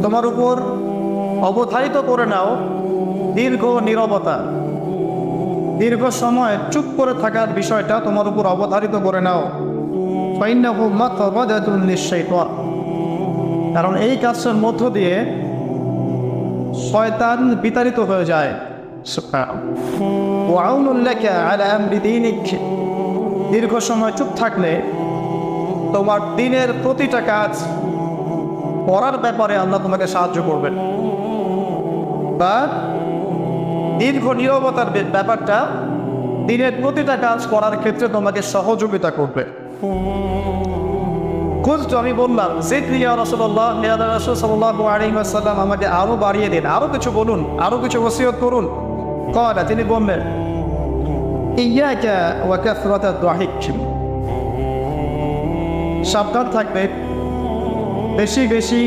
তোমার উপর অবধারিত করে নাও দীর্ঘ নীরবতা, দীর্ঘ সময় চুপ করে থাকার বিষয়টা তোমার উপর অবধারিত করে নাও। ফাইন্নাহু মাতবাদাতুন লিশ-শাইতান, কারণ এই কাজের মধ্য দিয়ে শয়তান বিতাড়িত হয়ে যায়। ওয়া আউনুল লাকা আলা আমরি দীনিক, দীর্ঘ সময় চুপ থাকলে তোমার দিনের প্রতিটা কাজ করার ব্যাপারে আল্লাহ তোমাকে সাহায্য করবেন, বা দীর্ঘ নীরবতার ব্যাপারটা দিনের প্রতিটা কাজ করার ক্ষেত্রে তোমাকে সহযোগিতা করবে। খুঁজতো, আমি বললাম জিদনি ইয়া রাসূলুল্লাহ, ইয়া রাসূল সাল্লাল্লাহু আলাইহি ওয়াসাল্লাম, আমাকে আরো বাড়িয়ে দিন, আরো কিছু বলুন, আরো কিছু ওসিয়ত করুন। ক্বালা, তিনি বললেন ইয়াকা ওয়া কাসরাতাদ দাহিক, সাবধান থাকবে বেশি বেশি